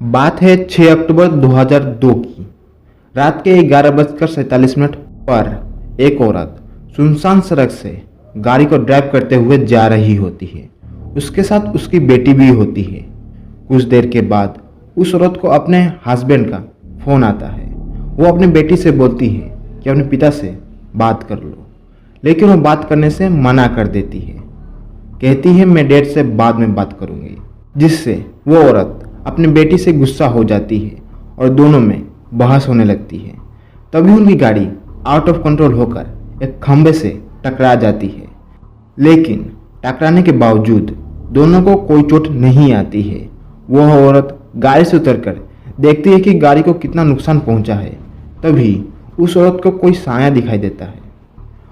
बात है 6 अक्टूबर 2002 की। रात के 11:47 पर एक औरत सुनसान सड़क से गाड़ी को ड्राइव करते हुए जा रही होती है। उसके साथ उसकी बेटी भी होती है। कुछ देर के बाद उस औरत को अपने हस्बैंड का फ़ोन आता है। वो अपनी बेटी से बोलती है कि अपने पिता से बात कर लो, लेकिन वो बात करने से मना कर देती है। कहती है मैं डैड से बाद में बात करूँगी, जिससे वो औरत अपनी बेटी से गुस्सा हो जाती है और दोनों में बहस होने लगती है। तभी उनकी गाड़ी आउट ऑफ कंट्रोल होकर एक खंभे से टकरा जाती है, लेकिन टकराने के बावजूद दोनों को कोई चोट नहीं आती है। वह औरत गाड़ी से उतरकर देखती है कि गाड़ी को कितना नुकसान पहुंचा है। तभी उस औरत को कोई साया दिखाई देता है।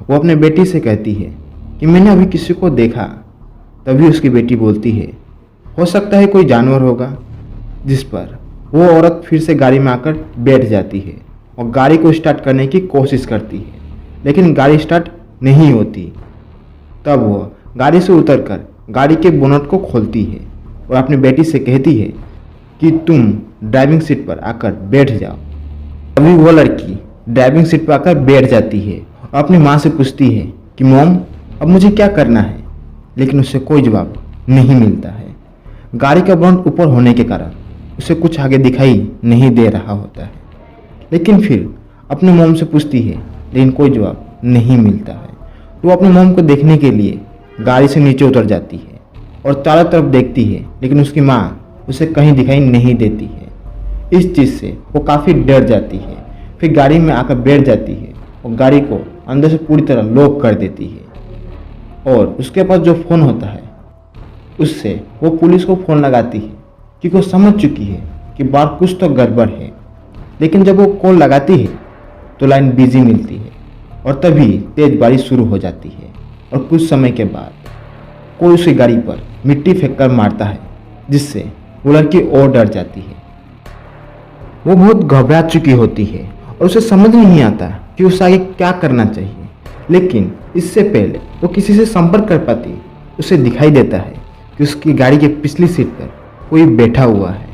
वो अपने बेटी से कहती है कि मैंने अभी किसी को देखा। तभी उसकी बेटी बोलती है हो सकता है कोई जानवर होगा, जिस पर वो औरत फिर से गाड़ी में आकर बैठ जाती है और गाड़ी को स्टार्ट करने की कोशिश करती है, लेकिन गाड़ी स्टार्ट नहीं होती। तब वह गाड़ी से उतरकर गाड़ी के बोनट को खोलती है और अपनी बेटी से कहती है कि तुम ड्राइविंग सीट पर आकर बैठ जाओ। तभी वो लड़की ड्राइविंग सीट पर आकर बैठ जाती है और अपनी माँ से पूछती है कि मॉम अब मुझे क्या करना है, लेकिन उससे कोई जवाब नहीं मिलता है। गाड़ी का बोनट ऊपर होने के कारण उसे कुछ आगे दिखाई नहीं दे रहा होता है, लेकिन फिर अपने मॉम से पूछती है, लेकिन कोई जवाब नहीं मिलता है। वो अपने मॉम को देखने के लिए गाड़ी से नीचे उतर जाती है और चारों तरफ देखती है, लेकिन उसकी माँ उसे कहीं दिखाई नहीं देती है। इस चीज़ से वो काफ़ी डर जाती है। फिर गाड़ी में आकर बैठ जाती है और गाड़ी को अंदर से पूरी तरह लॉक कर देती है। और उसके पास जो फ़ोन होता है उससे वो पुलिस को फ़ोन लगाती है, क्योंकि वो समझ चुकी है कि बाहर कुछ तो गड़बड़ है। लेकिन जब वो कॉल लगाती है तो लाइन बिजी मिलती है और तभी तेज बारिश शुरू हो जाती है और कुछ समय के बाद कोई उसकी गाड़ी पर मिट्टी फेंककर मारता है, जिससे वो लड़की और डर जाती है। वो बहुत घबरा चुकी होती है और उसे समझ नहीं आता कि उसे आगे क्या करना चाहिए। लेकिन इससे पहले वो किसी से संपर्क कर पाती, उसे दिखाई देता है कि उसकी गाड़ी के पिछली सीट पर कोई बैठा हुआ है।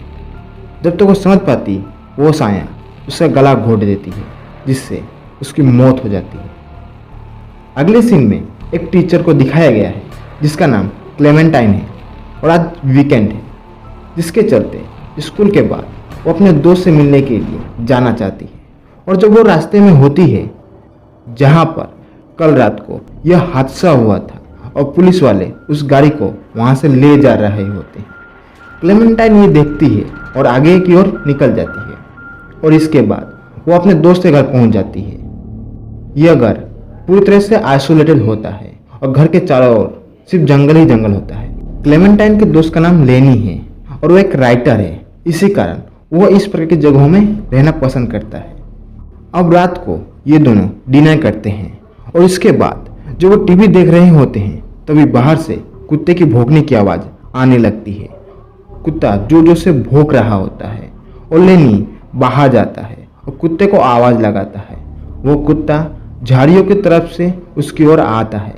जब तक वो समझ पाती, वो साया उसका गला घोट देती है, जिससे उसकी मौत हो जाती है। अगले सीन में एक टीचर को दिखाया गया है जिसका नाम क्लेमेंटाइन है और आज वीकेंड है, जिसके चलते स्कूल के बाद वो अपने दोस्त से मिलने के लिए जाना चाहती है। और जब वो रास्ते में होती है जहाँ पर कल रात को यह हादसा हुआ था और पुलिस वाले उस गाड़ी को वहाँ से ले जा रहे होते हैं, क्लेमेंटाइन ये देखती है और आगे की ओर निकल जाती है। और इसके बाद वो अपने दोस्त के घर पहुँच जाती है। यह घर पूरी तरह से आइसोलेटेड होता है और घर के चारों ओर सिर्फ जंगल ही जंगल होता है। क्लेमेंटाइन के दोस्त का नाम लेनी है और वो एक राइटर है। इसी कारण वो इस प्रकार की जगहों में रहना पसंद करता है। अब रात को ये दोनों डिनर करते हैं और इसके बाद जब वो टीवी देख रहे होते हैं तभी बाहर से कुत्ते की भौंकने की आवाज़ आने लगती है। कुत्ता जोर जोर से भौंक रहा होता है और लेनी बाहर जाता है और कुत्ते को आवाज़ लगाता है। वो कुत्ता झाड़ियों की तरफ से उसकी ओर आता है।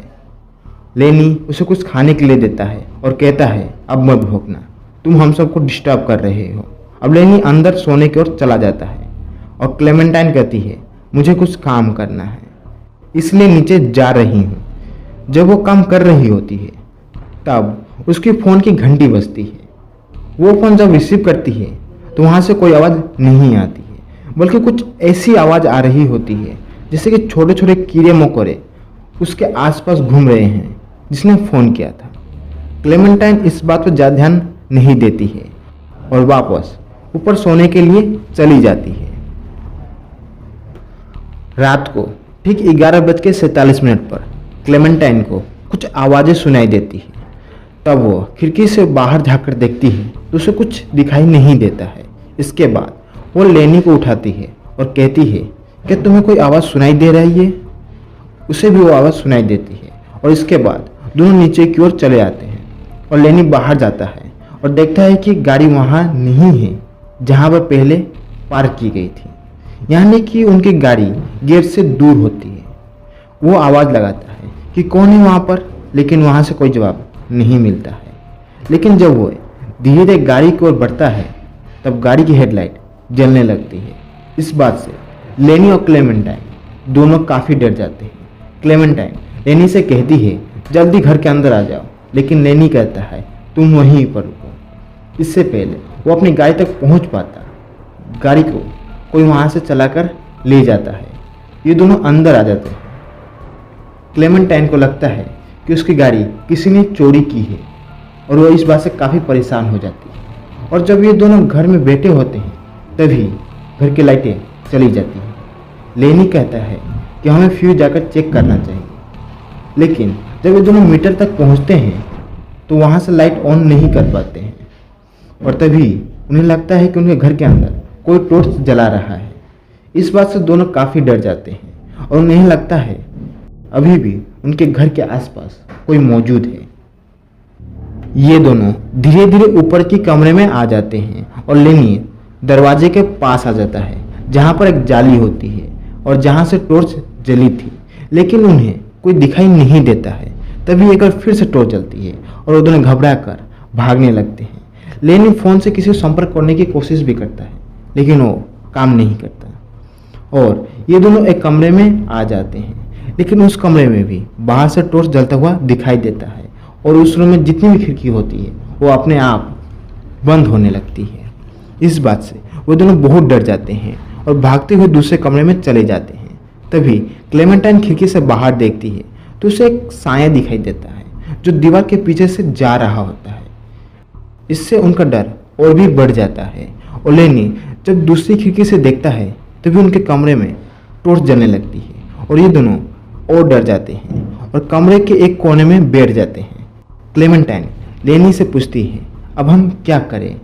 लेनी उसे कुछ खाने के लिए देता है और कहता है अब मत भौंकना, तुम हम सबको डिस्टर्ब कर रहे हो। अब लेनी अंदर सोने की ओर चला जाता है और क्लेमेंटाइन कहती है मुझे कुछ काम करना है, इसलिए नीचे जा रही हूँ। जब वो काम कर रही होती है तब उसकी फ़ोन की घंटी बजती है। वो फ़ोन जब रिसीव करती है तो वहाँ से कोई आवाज़ नहीं आती है, बल्कि कुछ ऐसी आवाज़ आ रही होती है जैसे कि छोटे छोटे कीड़े मकोड़े उसके आसपास घूम रहे हैं जिसने फ़ोन किया था। क्लेमेंटाइन इस बात पर ज़्यादा ध्यान नहीं देती है और वापस ऊपर सोने के लिए चली जाती है। रात को ठीक 11:47 पर क्लेमेंटाइन को कुछ आवाज़ें सुनाई देती है। तब वो खिड़की से बाहर झाँककर देखती है तो उसे कुछ दिखाई नहीं देता है। इसके बाद वो लेनी को उठाती है और कहती है कि तुम्हें कोई आवाज़ सुनाई दे रही है। उसे भी वो आवाज़ सुनाई देती है और इसके बाद दोनों नीचे की ओर चले आते हैं और लेनी बाहर जाता है और देखता है कि गाड़ी वहाँ नहीं है जहाँ पर पहले पार्क की गई थी, यानी कि उनकी गाड़ी गेट से दूर होती है। वो आवाज़ लगाता है कि कौन है वहाँ पर, लेकिन वहाँ से कोई जवाब नहीं मिलता है। लेकिन जब वो धीरे धीरे गाड़ी की ओर बढ़ता है तब गाड़ी की हेडलाइट जलने लगती है। इस बात से लेनी और क्लेमेंटाइन दोनों काफ़ी डर जाते हैं। क्लेमेंटाइन लेनी से कहती है जल्दी घर के अंदर आ जाओ, लेकिन लेनी कहता है तुम वहीं पर रुको। इससे पहले वो अपनी गाड़ी तक पहुंच पाता, गाड़ी को कोई वहां से चलाकर ले जाता है। ये दोनों अंदर आ जाते हैं। क्लेमेंटाइन को लगता है कि उसकी गाड़ी किसी ने चोरी की है और वो इस बात से काफ़ी परेशान हो जाती है। और जब ये दोनों घर में बैठे होते हैं तभी घर की लाइटें चली जाती हैं। लेनी कहता है कि हमें फ्यूज जाकर चेक करना चाहिए, लेकिन जब ये दोनों मीटर तक पहुंचते हैं तो वहां से लाइट ऑन नहीं कर पाते हैं और तभी उन्हें लगता है कि उनके घर के अंदर कोई टॉर्च जला रहा है। इस बात से दोनों काफ़ी डर जाते हैं और उन्हें लगता है अभी भी उनके घर के आसपास कोई मौजूद है। ये दोनों धीरे धीरे ऊपर की कमरे में आ जाते हैं और लेनी दरवाजे के पास आ जाता है जहाँ पर एक जाली होती है और जहाँ से टॉर्च जली थी, लेकिन उन्हें कोई दिखाई नहीं देता है। तभी एक बार फिर से टॉर्च जलती है और वो दोनों घबरा कर भागने लगते हैं। लेनी फ़ोन से किसी को संपर्क करने की कोशिश भी करता है, लेकिन वो काम नहीं करता और ये दोनों एक कमरे में आ जाते हैं, लेकिन उस कमरे में भी बाहर से टॉर्च जलता हुआ दिखाई देता है और उस रूम में जितनी भी खिड़की होती है वो अपने आप बंद होने लगती है। इस बात से वो दोनों बहुत डर जाते हैं और भागते हुए दूसरे कमरे में चले जाते हैं। तभी क्लेमेंटाइन खिड़की से बाहर देखती है तो उसे एक साया दिखाई देता है जो दीवार के पीछे से जा रहा होता है। इससे उनका डर और भी बढ़ जाता है और लेनी जब दूसरी खिड़की से देखता है तभी उनके कमरे में टॉर्च जलने लगती है और ये दोनों और डर जाते हैं और कमरे के एक कोने में बैठ जाते हैं। क्लेमेंटाइन लेनी से पूछती है अब हम क्या करें।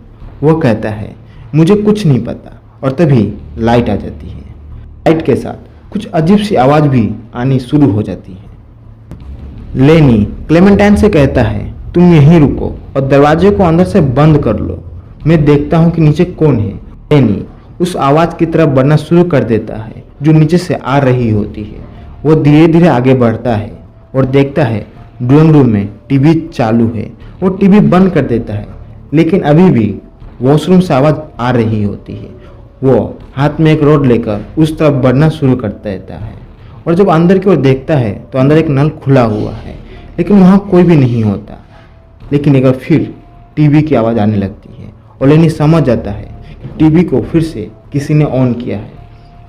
वो कहता है मुझे कुछ नहीं पता और तभी लाइट आ जाती है। लाइट के साथ कुछ अजीब सी आवाज़ भी आनी शुरू हो जाती है। लेनी क्लेमेंटाइन से कहता है तुम यहीं रुको और दरवाजे को अंदर से बंद कर लो, मैं देखता हूँ कि नीचे कौन है। लेनी उस आवाज़ की तरफ बढ़ना शुरू कर देता है जो नीचे से आ रही होती है। वो धीरे धीरे आगे बढ़ता है और देखता है ड्राइंग रूम में टीवी चालू है। वो टीवी बंद कर देता है, लेकिन अभी भी वॉशरूम से आवाज़ आ रही होती है। वो हाथ में एक रॉड लेकर उस तरफ बढ़ना शुरू कर देता है और जब अंदर की ओर देखता है तो अंदर एक नल खुला हुआ है, लेकिन वहाँ कोई भी नहीं होता। लेकिन एक बार फिर टीवी की आवाज़ आने लगती है और लेनी समझ जाता है कि टीवी को फिर से किसी ने ऑन किया है।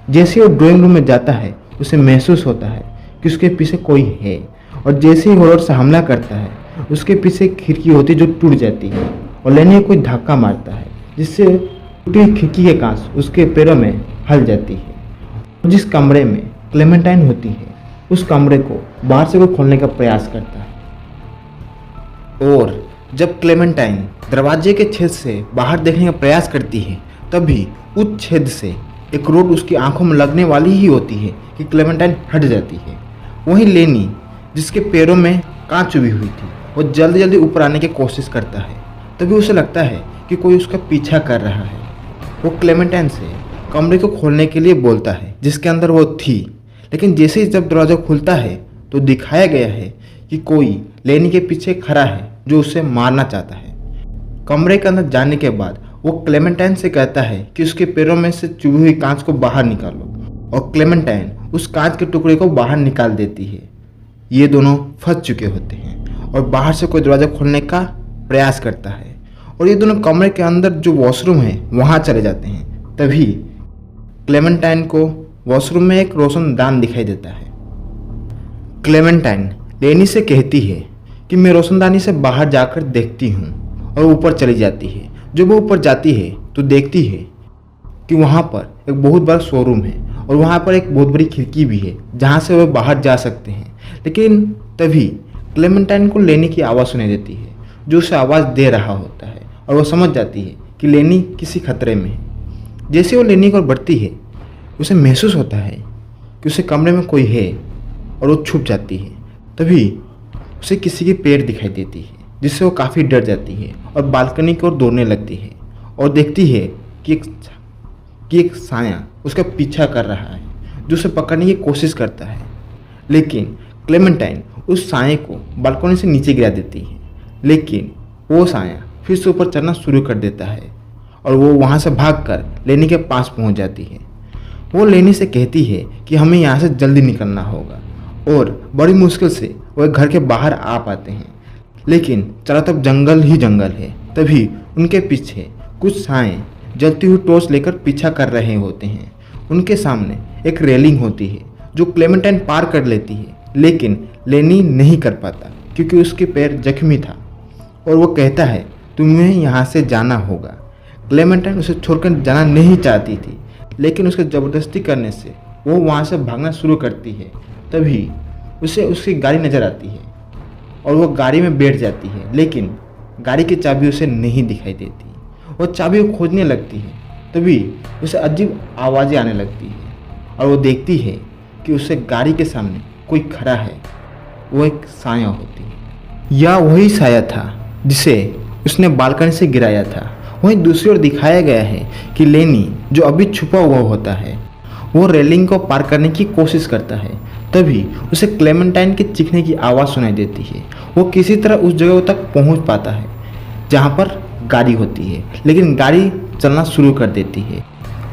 जैसे वो ड्राइंग रूम में जाता है उसे महसूस होता है कि उसके पीछे कोई है और जैसे ही वो रॉड से हमला करता है उसके पीछे एक खिड़की होती है जो टूट जाती है और लेनी कोई धक्का मारता है जिससे टूटी खिड़की के कांच उसके पैरों में हल जाती है। जिस कमरे में क्लेमेंटाइन होती है उस कमरे को बाहर से कोई खोलने का प्रयास करता है और जब क्लेमेंटाइन दरवाजे के छेद से बाहर देखने का प्रयास करती है तभी उस छेद से एक रॉड उसकी आंखों में लगने वाली ही होती है कि क्लेमेंटाइन हट जाती है। वहीं लेनी जिसके पैरों में कांच चुभी हुई थी वो जल्दी जल्दी ऊपर आने की कोशिश करता है। तभी उसे लगता है कि कोई उसका पीछा कर रहा है। वो क्लेमेंटाइन से कमरे को खोलने के लिए बोलता है जिसके अंदर वो थी, लेकिन जैसे ही जब दरवाज़ा खुलता है तो दिखाया गया है कि कोई लेनी के पीछे खड़ा है जो उसे मारना चाहता है। कमरे के अंदर जाने के बाद वो क्लेमेंटाइन से कहता है कि उसके पैरों में से चुभी हुई कांच को बाहर निकालो और क्लेमेंटाइन उस कांच के टुकड़े को बाहर निकाल देती है। ये दोनों फंस चुके होते हैं और बाहर से कोई दरवाज़ा खोलने का प्रयास करता है और ये दोनों कमरे के अंदर जो वॉशरूम है वहाँ चले जाते हैं। तभी क्लेमेंटाइन को वॉशरूम में एक रोशनदान दिखाई देता है। क्लेमेंटाइन लेनी से कहती है कि मैं रोशनदानी से बाहर जाकर देखती हूँ और ऊपर चली जाती है। जब वो ऊपर जाती है तो देखती है कि वहाँ पर एक बहुत बड़ा शोरूम है और वहाँ पर एक बहुत बड़ी खिड़की भी है जहाँ से वे बाहर जा सकते हैं। लेकिन तभी क्लेमेंटाइन को लेनी की आवाज़ सुनाई देती है जो उसे आवाज़ दे रहा होता है और वो समझ जाती है कि लेनी किसी खतरे में है। जैसे वो लेनी की ओर बढ़ती है उसे महसूस होता है कि उसे कमरे में कोई है और वो छुप जाती है। तभी उसे किसी की पैर दिखाई देती है जिससे वो काफ़ी डर जाती है और बालकनी की ओर दौड़ने लगती है और देखती है कि एक साया उसका पीछा कर रहा है जो उसे पकड़ने की कोशिश करता है। लेकिन क्लेमेंटाइन उस साये को बालकनी से नीचे गिरा देती है, लेकिन वो साया फिर से ऊपर चढ़ना शुरू कर देता है और वो वहाँ से भागकर लेनी के पास पहुँच जाती है। वो लेनी से कहती है कि हमें यहाँ से जल्दी निकलना होगा और बड़ी मुश्किल से वो घर के बाहर आ पाते हैं, लेकिन चारों तरफ जंगल ही जंगल है। तभी उनके पीछे कुछ साएं जलती हुई टॉर्च लेकर पीछा कर रहे होते हैं। उनके सामने एक रेलिंग होती है जो क्लेमेंटाइन पार कर लेती है, लेकिन लेनी नहीं कर पाता क्योंकि उसके पैर जख्मी था और वो कहता है तुम्हें यहाँ से जाना होगा। क्लेमेंटाइन उसे छोड़कर जाना नहीं चाहती थी, लेकिन उसके ज़बरदस्ती करने से वो वहाँ से भागना शुरू करती है। तभी उसे उसकी गाड़ी नज़र आती है और वो गाड़ी में बैठ जाती है, लेकिन गाड़ी की चाबी उसे नहीं दिखाई देती। वो चाबी को खोजने लगती है, तभी उसे अजीब आवाज़ें आने लगती है और वो देखती है कि उससे गाड़ी के सामने कोई खड़ा है। वो एक साया होती है, या वही साया था जिसे उसने बालकनी से गिराया था। वहीं दूसरी ओर दिखाया गया है कि लेनी जो अभी छुपा हुआ होता है वो रेलिंग को पार करने की कोशिश करता है। तभी उसे क्लेमेंटाइन के चीखने की आवाज़ सुनाई देती है। वो किसी तरह उस जगह तक पहुंच पाता है जहां पर गाड़ी होती है, लेकिन गाड़ी चलना शुरू कर देती है।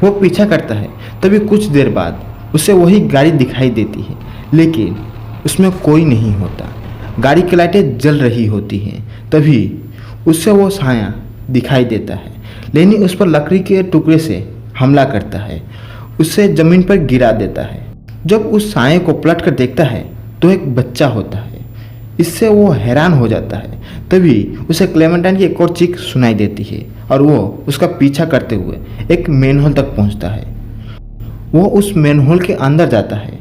वो पीछा करता है, तभी कुछ देर बाद उसे वही गाड़ी दिखाई देती है, लेकिन उसमें कोई नहीं होता। गाड़ी की लाइटें जल रही होती हैं। तभी उससे वो साया दिखाई देता है। लेनी उस पर लकड़ी के टुकड़े से हमला करता है, उसे ज़मीन पर गिरा देता है। जब उस साए को पलट कर देखता है तो एक बच्चा होता है। इससे वो हैरान हो जाता है। तभी उसे क्लेमेंटाइन की एक और चीख सुनाई देती है और वो उसका पीछा करते हुए एक मेनहोल तक पहुंचता है। वो उस मेनहोल के अंदर जाता है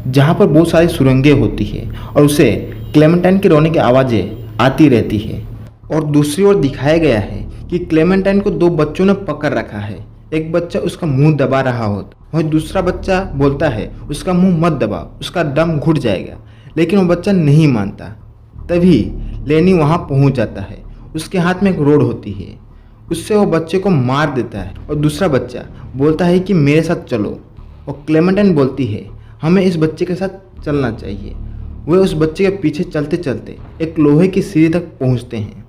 जहां पर बहुत सारी सुरंगें होती है और उसे क्लेमेंटाइन के रोने की आवाज़ें आती रहती है। और दूसरी ओर दिखाया गया है कि क्लेमेंटाइन को दो बच्चों ने पकड़ रखा है। एक बच्चा उसका मुंह दबा रहा होता, वहीं दूसरा बच्चा बोलता है उसका मुंह मत दबा, उसका दम घुट जाएगा, लेकिन वो बच्चा नहीं मानता। तभी लेनी वहां पहुंच जाता है। उसके हाथ में एक रोड होती है, उससे वो बच्चे को मार देता है और दूसरा बच्चा बोलता है कि मेरे साथ चलो, और क्लेमेंटाइन बोलती है हमें इस बच्चे के साथ चलना चाहिए। वे उस बच्चे के पीछे चलते चलते एक लोहे की सीढ़ी तक पहुंचते हैं।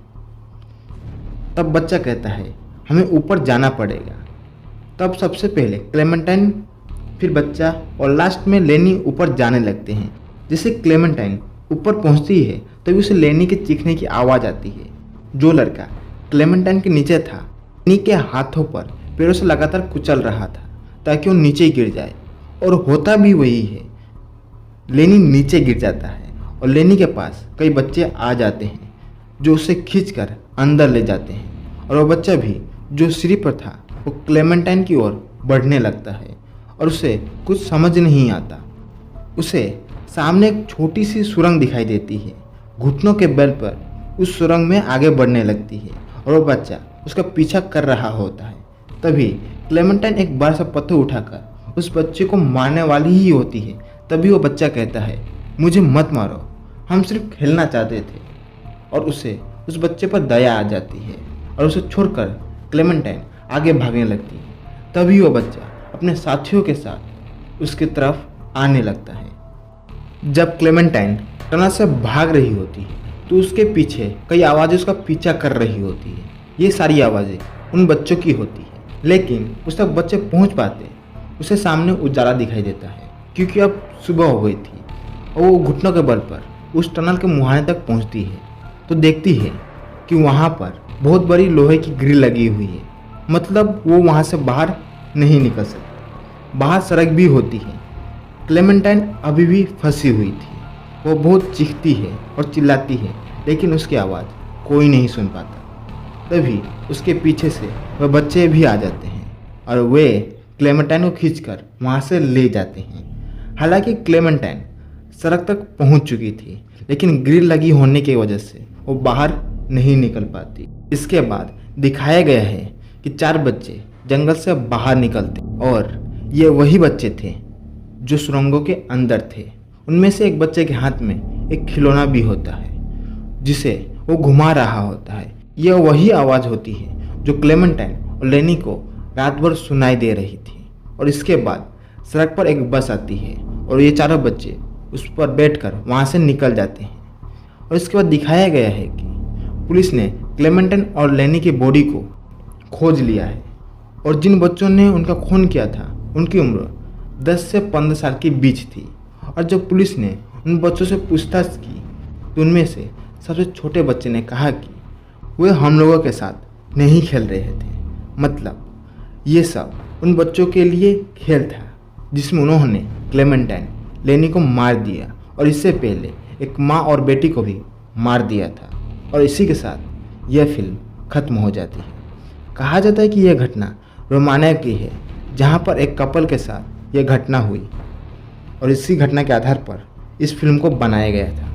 तब बच्चा कहता है हमें ऊपर जाना पड़ेगा। तब सबसे पहले क्लेमेंटाइन, फिर बच्चा और लास्ट में लेनी ऊपर जाने लगते हैं। जैसे क्लेमेंटाइन ऊपर पहुंचती है तभी उसे लेनी के चीखने की आवाज़ आती है। जो लड़का क्लेमेंटाइन के नीचे था, लेनी के हाथों पर पैरों से लगातार कुचल रहा था ताकि वो नीचे गिर जाए, और होता भी वही है। लेनी नीचे गिर जाता है और लेनी के पास कई बच्चे आ जाते हैं जो उसे खींचकर अंदर ले जाते हैं, और वो बच्चा भी जो सीढ़ी पर था वो क्लेमेंटाइन की ओर बढ़ने लगता है और उसे कुछ समझ नहीं आता। उसे सामने एक छोटी सी सुरंग दिखाई देती है। घुटनों के बल पर उस सुरंग में आगे बढ़ने लगती है और वो बच्चा उसका पीछा कर रहा होता है। तभी क्लेमेंटाइन एक बड़ा सा पत्थर उठाकर उस बच्चे को मारने वाली ही होती है। तभी वो बच्चा कहता है मुझे मत मारो, हम सिर्फ खेलना चाहते थे, और उसे उस बच्चे पर दया आ जाती है और उसे छोड़कर क्लेमेंटाइन आगे भागने लगती है। तभी वो बच्चा अपने साथियों के साथ उसकी तरफ आने लगता है। जब क्लेमेंटाइन टनल से भाग रही होती है तो उसके पीछे कई आवाज़ें उसका पीछा कर रही होती है। ये सारी आवाज़ें उन बच्चों की होती है, लेकिन उस तक बच्चे पहुंच पाते उसे सामने उजाला दिखाई देता है क्योंकि अब सुबह हो गई थी, और वो घुटनों के बल पर उस टनल के मुहाने तक पहुंचती है तो देखती है कि वहाँ पर बहुत बड़ी लोहे की ग्रिल लगी हुई है। मतलब वो वहाँ से बाहर नहीं निकल सकती। बाहर सड़क भी होती है। क्लेमेंटाइन अभी भी फंसी हुई थी। वो बहुत चीखती है और चिल्लाती है, लेकिन उसकी आवाज़ कोई नहीं सुन पाता। तभी उसके पीछे से वह बच्चे भी आ जाते हैं और वे क्लेमेंटाइन को खींचकर वहाँ से ले जाते हैं। हालांकि क्लेमेंटाइन सड़क तक पहुँच चुकी थी, लेकिन ग्रिल लगी होने की वजह से वो बाहर नहीं निकल पाती। इसके बाद दिखाया गया है कि 4 बच्चे जंगल से बाहर निकलते और ये वही बच्चे थे जो सुरंगों के अंदर थे। उनमें से एक बच्चे के हाथ में एक खिलौना भी होता है जिसे वो घुमा रहा होता है। यह वही आवाज़ होती है जो क्लेमेंटाइन और लेनी को रात भर सुनाई दे रही थी। और इसके बाद सड़क पर एक बस आती है और ये चारों बच्चे उस पर बैठकर वहाँ से निकल जाते हैं। और इसके बाद दिखाया गया है कि पुलिस ने क्लेमेंटाइन और लेनी की बॉडी को खोज लिया है। और जिन बच्चों ने उनका खून किया था उनकी उम्र 10 से 15 साल के बीच थी। और जब पुलिस ने उन बच्चों से पूछताछ की तो उनमें से सबसे छोटे बच्चे ने कहा कि वे हम लोगों के साथ नहीं खेल रहे थे। मतलब ये सब उन बच्चों के लिए खेल था जिसमें उन्होंने क्लेमेंटाइन लेनी को मार दिया और इससे पहले एक माँ और बेटी को भी मार दिया था। और इसी के साथ यह फिल्म खत्म हो जाती है। कहा जाता है कि यह घटना रोमानिया की है, जहाँ पर एक कपल के साथ यह घटना हुई और इसी घटना के आधार पर इस फिल्म को बनाया गया था।